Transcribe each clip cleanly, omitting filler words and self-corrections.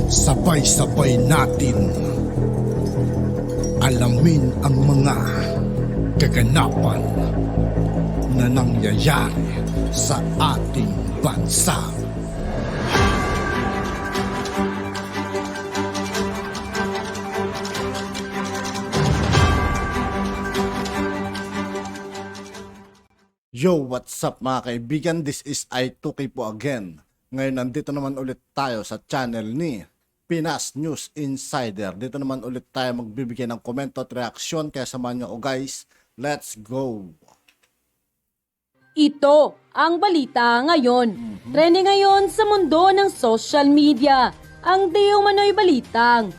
Sabay-sabay natin alamin ang mga kaganapan na nangyayari sa ating bansa. Yo, what's up mga kaibigan? This is TOO KAYE po again. Ngayon nandito naman ulit tayo sa channel ni Pinas News Insider. Dito naman ulit tayo magbibigay ng komento at reaksyon. Kaya samahan nyo guys, let's go! Ito ang balita ngayon. Trending ngayon sa mundo ng social media. Ang di umano'y balitang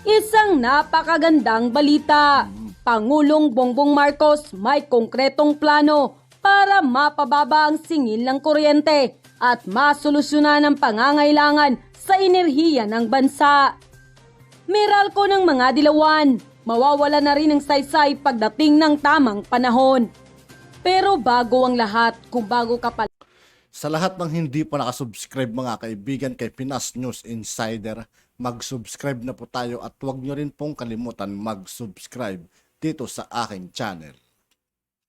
isang napakagandang balita. Pangulong Bongbong Marcos may konkretong plano para mapababa ang singil ng kuryente at masolusyonan ang pangangailangan sa enerhiya ng bansa. Meralco ng mga dilawan, mawawala na rin ang saysay pagdating ng tamang panahon. Pero bago ang lahat, kung bago ka pa Sa lahat ng hindi pa nakasubscribe mga kaibigan kay Pinas News Insider, mag-subscribe na po tayo at huwag nyo rin pong kalimutan mag-subscribe dito sa aking channel.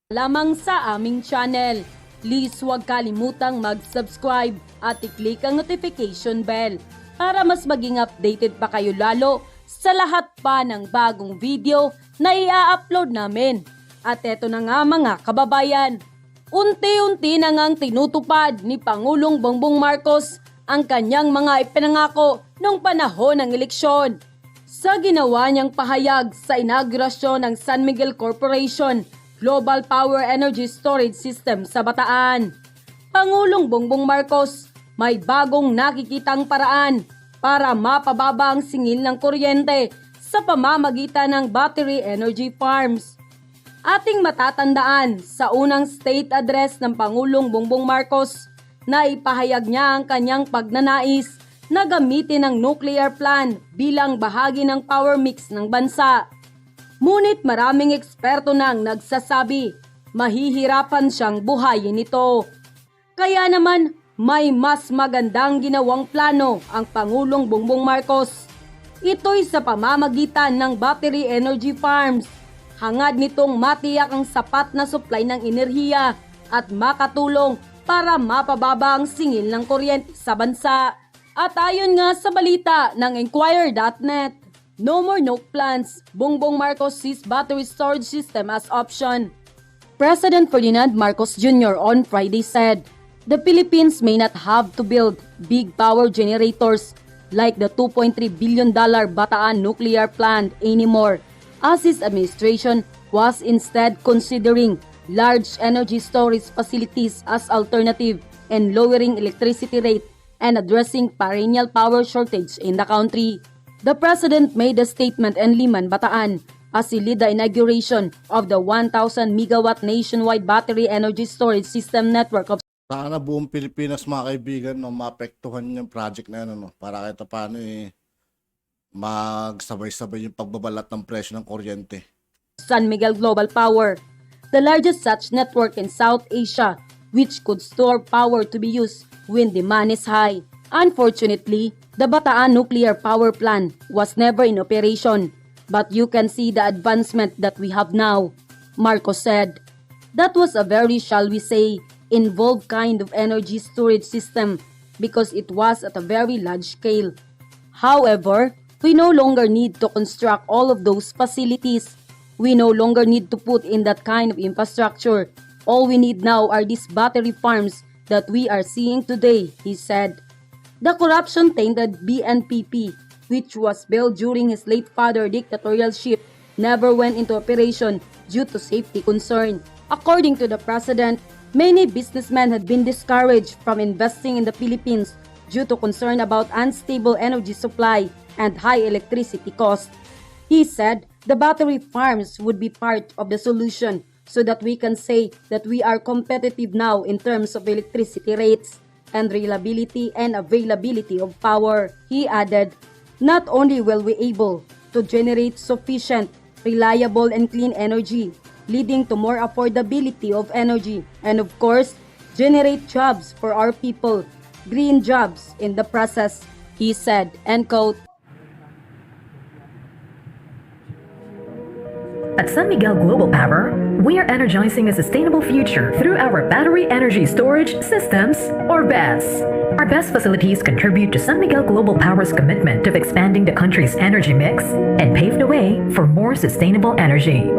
lamang sa aming channel. Please huwag kalimutang mag-subscribe at i-click ang notification bell para mas maging updated pa kayo lalo sa lahat pa ng bagong video na i-upload namin. At eto na nga mga kababayan, unti-unti na ngang tinutupad ni Pangulong Bongbong Marcos ang kanyang mga ipinangako noong panahon ng eleksyon. Sa ginawa niyang pahayag sa inaugurasyon ng San Miguel Corporation Global Power Energy Storage System sa Bataan, Pangulong Bongbong Marcos may bagong nakikitang paraan para mapababa ang singil ng kuryente sa pamamagitan ng battery energy farms. Ating matatandaan sa unang state address ng Pangulong Bongbong Marcos na ipahayag niya ang kanyang pagnanais na gamitin ang nuclear plant bilang bahagi ng power mix ng bansa. Ngunit maraming eksperto nang nagsasabi, mahihirapan siyang buhayin ito. Kaya naman, may mas magandang ginawang plano ang Pangulong Bongbong Marcos. Ito'y sa pamamagitan ng battery energy farms. Hangad nitong matiyak ang sapat na supply ng enerhiya at makatulong para mapababa ang singil ng kuryente sa bansa. At ayon nga sa balita ng Enquirer.net, no more nuke plants, Bongbong Marcos sees battery storage system as option. President Ferdinand Marcos Jr. on Friday said, the Philippines may not have to build big power generators like the $2.3 billion Bataan nuclear plant anymore, as his administration was instead considering large energy storage facilities as alternative and lowering electricity rate and addressing perennial power shortage in the country. The President made a statement in Liman, Bataan as he led the inauguration of the 1,000 megawatt nationwide battery energy storage system network of Sana buong Pilipinas mga kaibigan no, maapektuhan yung project na yan para kahit paano magsabay-sabay yung pagbabalat ng presyo ng kuryente. San Miguel Global Power, the largest such network in South Asia, which could store power to be used when demand is high. Unfortunately, the Bataan nuclear power plant was never in operation, but you can see the advancement that we have now, Marcos said. That was a very, shall we say, involved kind of energy storage system because it was at a very large scale. However, we no longer need to construct all of those facilities. We no longer need to put in that kind of infrastructure. All we need now are these battery farms that we are seeing today, he said. The corruption-tainted BNPP, which was built during his late father's dictatorialship, never went into operation due to safety concern. According to the president, many businessmen had been discouraged from investing in the Philippines due to concern about unstable energy supply and high electricity costs. He said the battery farms would be part of the solution so that we can say that we are competitive now in terms of electricity rates and reliability and availability of power. He added, not only will we able to generate sufficient, reliable and clean energy, leading to more affordability of energy, and of course, generate jobs for our people, green jobs in the process. he said, end quote. At San Miguel Global Power, we are energizing a sustainable future through our battery energy storage systems, or BESS. Our BESS facilities contribute to San Miguel Global Power's commitment of expanding the country's energy mix and pave the way for more sustainable energy.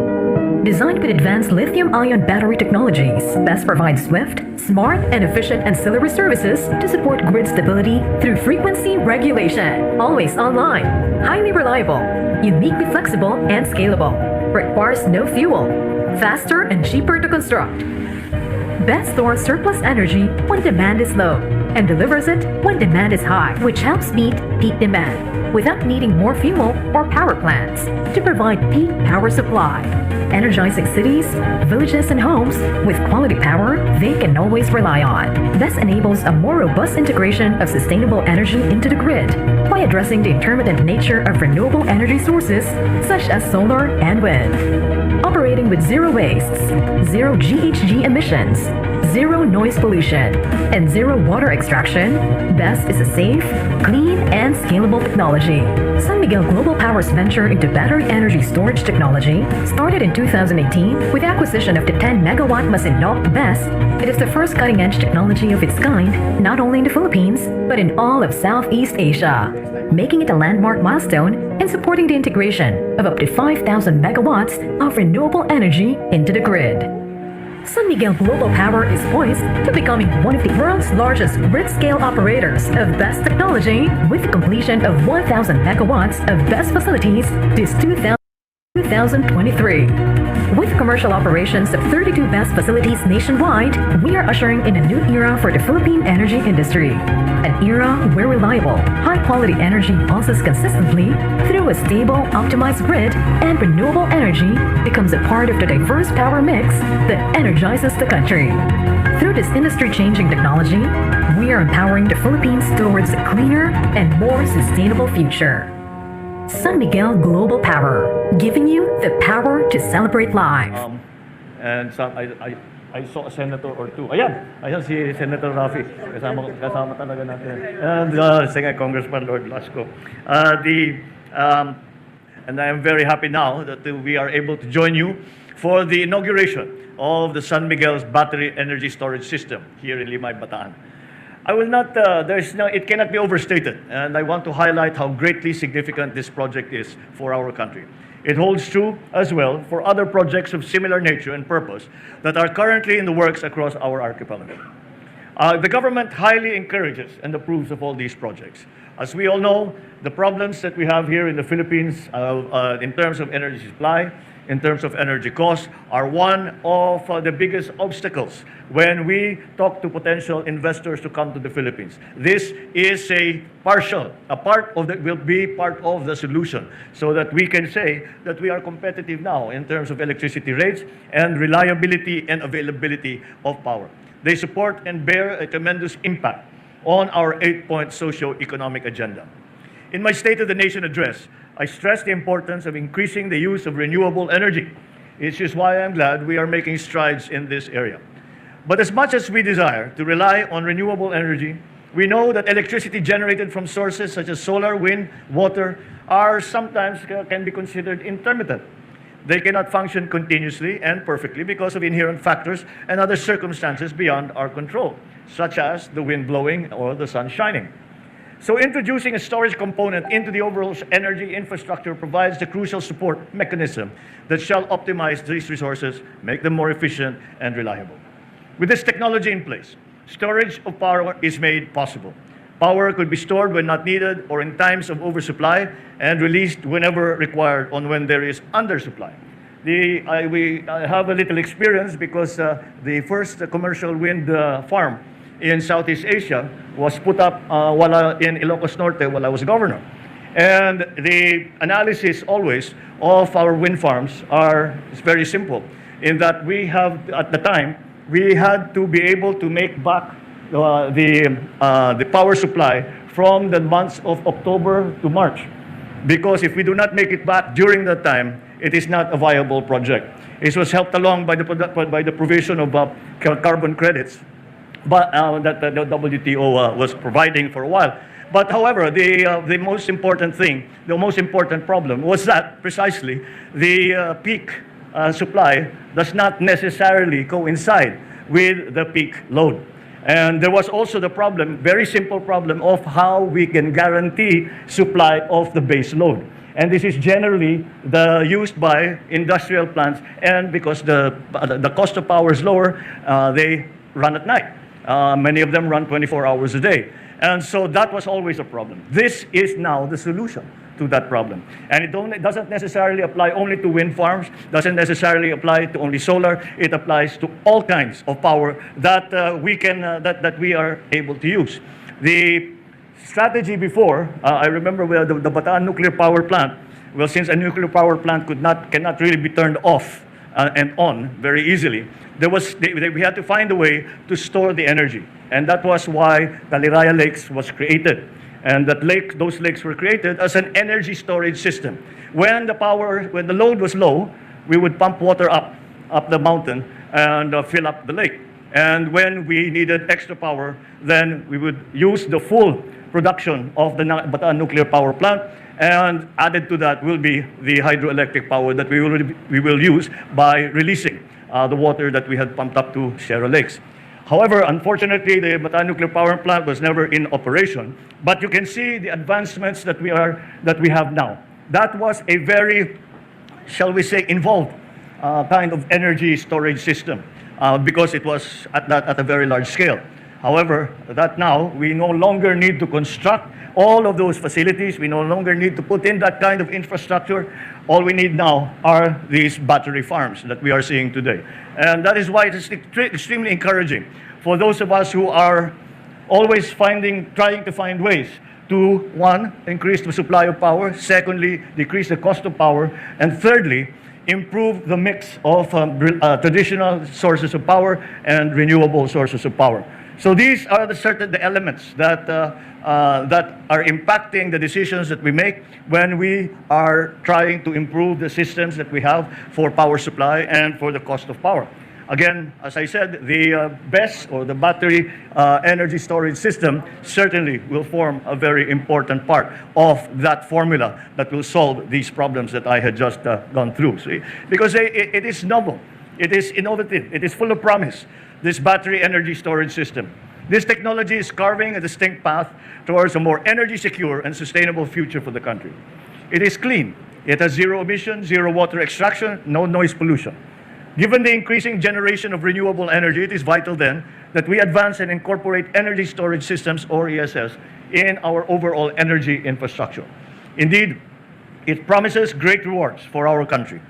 Designed with advanced lithium-ion battery technologies, BESS provides swift, smart, and efficient ancillary services to support grid stability through frequency regulation. Always online, highly reliable, uniquely flexible, and scalable. Requires no fuel, faster and cheaper to construct. BESS stores surplus energy when demand is low and delivers it when demand is high, which helps meet peak demand without needing more fuel or power plants to provide peak power supply. Energizing cities, villages, and homes with quality power they can always rely on. BESS enables a more robust integration of sustainable energy into the grid by addressing the intermittent nature of renewable energy sources such as solar and wind. Operating with zero wastes, zero GHG emissions, zero noise pollution, and zero water extraction, BESS is a safe, clean, and scalable technology. San Miguel Global Power's venture into battery energy storage technology started in 2018 with acquisition of the 10-megawatt Masinloc BESS. It is the first cutting-edge technology of its kind, not only in the Philippines, but in all of Southeast Asia, making it a landmark milestone in supporting the integration of up to 5,000 megawatts of renewable energy into the grid. San Miguel Global Power is poised to becoming one of the world's largest grid-scale operators of BESS technology with the completion of 1,000 megawatts of BESS facilities this 2023. With commercial operations of 32 BESS facilities nationwide, we are ushering in a new era for the Philippine energy industry. An era where reliable, high-quality energy pulses consistently through a stable, optimized grid, and renewable energy becomes a part of the diverse power mix that energizes the country. Through this industry-changing technology, we are empowering the Philippines towards a cleaner and more sustainable future. San Miguel Global Power, giving you the power to celebrate life. And some, I saw a senator or two. Ayan si Senator Rafi. Kasama talaga natin. And sige, Congressman Lord Blasco. And I am very happy now that we are able to join you for the inauguration of the San Miguel's battery energy storage system here in Limay, Bataan. I will not, it cannot be overstated, and I want to highlight how greatly significant this project is for our country. It holds true as well for other projects of similar nature and purpose that are currently in the works across our archipelago. The government highly encourages and approves of all these projects. As we all know, the problems that we have here in the Philippines in terms of energy supply, in terms of energy costs, are one of the biggest obstacles when we talk to potential investors to come to the Philippines. This is will be part of the solution, so that we can say that we are competitive now in terms of electricity rates and reliability and availability of power. They support and bear a tremendous impact on our 8-point socio-economic agenda. In my State of the Nation address, I stressed the importance of increasing the use of renewable energy. Which is why I'm glad we are making strides in this area. But as much as we desire to rely on renewable energy, we know that electricity generated from sources such as solar, wind, water are sometimes can be considered intermittent. They cannot function continuously and perfectly because of inherent factors and other circumstances beyond our control, such as the wind blowing or the sun shining. So introducing a storage component into the overall energy infrastructure provides the crucial support mechanism that shall optimize these resources, make them more efficient and reliable. With this technology in place, storage of power is made possible. Power could be stored when not needed or in times of oversupply and released whenever required on when there is undersupply. We have a little experience because the first commercial wind farm in Southeast Asia was put up in Ilocos Norte while I was governor. And the analysis always of our wind farms is very simple, in that we have, at the time, we had to be able to make back the power supply from the months of October to March. Because if we do not make it back during that time, it is not a viable project. It was helped along by the provision of carbon credits, but that the WTO was providing for a while. But however, the most important thing, the most important problem was that precisely the peak supply does not necessarily coincide with the peak load. And there was also the problem, very simple problem, of how we can guarantee supply of the base load. And this is generally used by industrial plants, and because the cost of power is lower, they run at night. Many of them run 24 hours a day. And so that was always a problem. This is now the solution to that problem. And it doesn't necessarily apply only to wind farms, doesn't necessarily apply to only solar. It applies to all kinds of power that that we are able to use. The strategy before, I remember with the Bataan nuclear power plant, well, since a nuclear power plant cannot really be turned off and on very easily, we had to find a way to store the energy. And that was why Taliraya Lakes was created. And those lakes were created as an energy storage system. When the load was low, we would pump water up the mountain and fill up the lake. And when we needed extra power, then we would use the full production of the Bataan nuclear power plant, and added to that will be the hydroelectric power that we will use by releasing the water that we had pumped up to Sierra Lakes. However, unfortunately, the Bataan nuclear power plant was never in operation. But you can see the advancements that we have now. That was a very, shall we say, involved kind of energy storage system because it was at a very large scale. However, that now we no longer need to construct all of those facilities. We no longer need to put in that kind of infrastructure. All we need now are these battery farms that we are seeing today. And that is why it is extremely encouraging for those of us who are always trying to find ways to, one, increase the supply of power, secondly, decrease the cost of power, and thirdly, improve the mix of traditional sources of power and renewable sources of power. So these are the elements that are impacting the decisions that we make when we are trying to improve the systems that we have for power supply and for the cost of power. Again, as I said, the BESS, or the battery energy storage system, certainly will form a very important part of that formula that will solve these problems that I had just gone through. See? Because it is novel, it is innovative, it is full of promise, this battery energy storage system. This technology is carving a distinct path towards a more energy secure and sustainable future for the country. It is clean. It has zero emission, zero water extraction, no noise pollution. Given the increasing generation of renewable energy, it is vital then that we advance and incorporate energy storage systems, or ESS, in our overall energy infrastructure. Indeed, it promises great rewards for our country.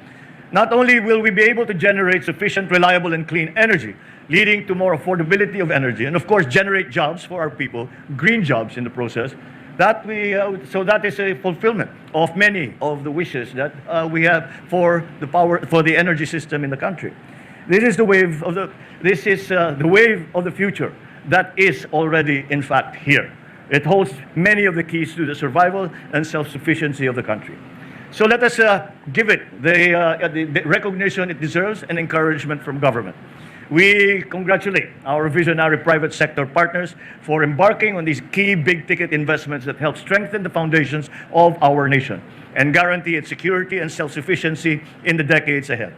Not only will we be able to generate sufficient, reliable, and clean energy, leading to more affordability of energy, and of course generate jobs for our people, green jobs in the process, so that is a fulfillment of many of the wishes that we have for the energy system in the country. This is the wave of the future that is already in fact here. It holds many of the keys to the survival and self-sufficiency of the country. So let us give it the recognition it deserves and encouragement from government. We congratulate our visionary private sector partners for embarking on these key big-ticket investments that help strengthen the foundations of our nation and guarantee its security and self-sufficiency in the decades ahead.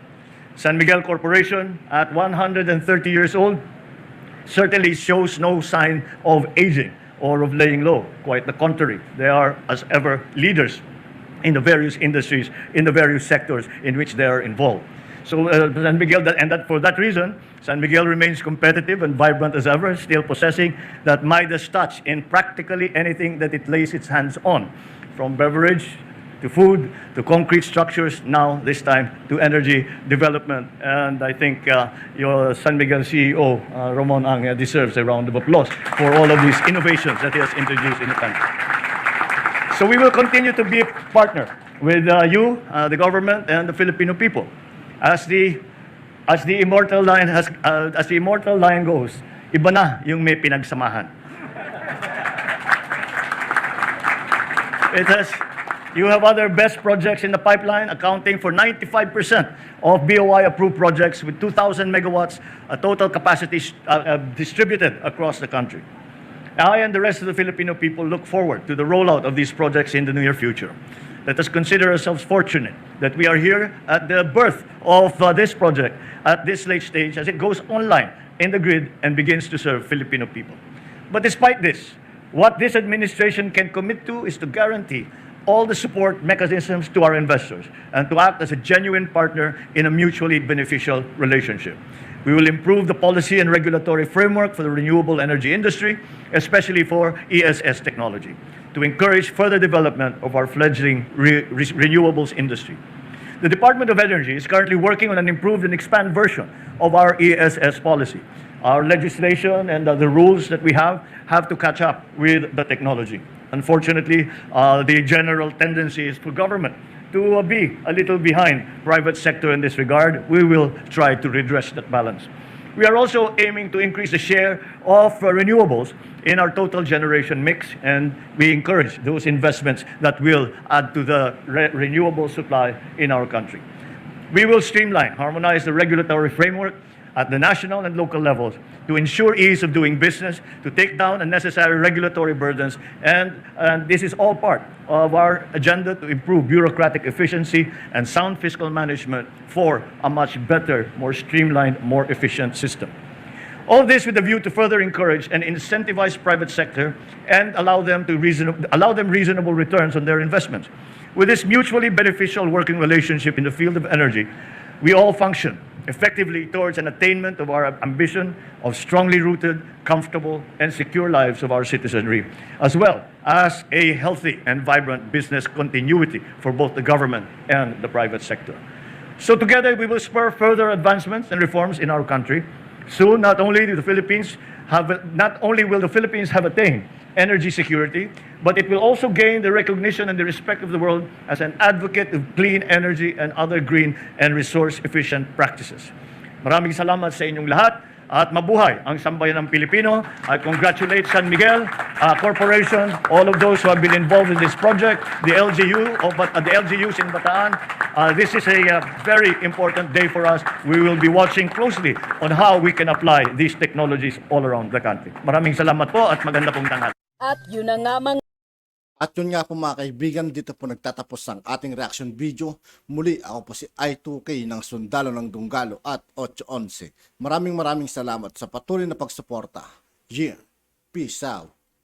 San Miguel Corporation, at 130 years old, certainly shows no sign of aging or of laying low. Quite the contrary. They are, as ever, leaders in the various industries, in the various sectors in which they are involved. So San Miguel, for that reason, San Miguel remains competitive and vibrant as ever, still possessing that Midas touch in practically anything that it lays its hands on, from beverage to food to concrete structures, now this time to energy development. And I think your San Miguel CEO, Ramon Ang, deserves a round of applause for all of these innovations that he has introduced in the country. So we will continue to be a partner with you, the government, and the Filipino people. As the immortal line goes, iba na yung may pinagsamahan. You have other best projects in the pipeline, accounting for 95% of BOI-approved projects with 2,000 megawatts total capacity distributed across the country. I and the rest of the Filipino people look forward to the rollout of these projects in the near future. Let us consider ourselves fortunate that we are here at the birth of this project at this late stage as it goes online in the grid and begins to serve Filipino people. But despite this, what this administration can commit to is to guarantee all the support mechanisms to our investors and to act as a genuine partner in a mutually beneficial relationship. We will improve the policy and regulatory framework for the renewable energy industry, especially for ESS technology, to encourage further development of our fledgling renewables industry. The Department of Energy is currently working on an improved and expanded version of our ESS policy. Our legislation and the rules that we have to catch up with the technology. Unfortunately, the general tendency is for government to be a little behind private sector in this regard. We will try to redress that balance. We are also aiming to increase the share of renewables in our total generation mix, and we encourage those investments that will add to the renewable supply in our country. We will streamline, harmonize the regulatory framework at the national and local levels to ensure ease of doing business, to take down unnecessary regulatory burdens, and this is all part of our agenda to improve bureaucratic efficiency and sound fiscal management for a much better, more streamlined, more efficient system. All this with a view to further encourage and incentivize private sector and allow them reasonable returns on their investments. With this mutually beneficial working relationship in the field of energy, we all function effectively towards an attainment of our ambition of strongly rooted, comfortable, and secure lives of our citizenry, as well as a healthy and vibrant business continuity for both the government and the private sector. So together we will spur further advancements and reforms in our country. Soon, not only will the Philippines have attained energy security, but it will also gain the recognition and the respect of the world as an advocate of clean energy and other green and resource-efficient practices. Maraming salamat sa inyong lahat at mabuhay ang sambayan ng Pilipino. I congratulate San Miguel Corporation, all of those who have been involved in this project, the LGUs in Bataan. This is a very important day for us. We will be watching closely on how we can apply these technologies all around the country. Maraming salamat po at maganda pong tanghali. At yun na nga mga At yun nga po mga kaibigan, dito po nagtatapos ang ating reaction video. Muli ako po si I2K ng Sundalo ng Dunggalo at 811. Maraming salamat sa patuloy na pagsuporta. Yeah, peace out.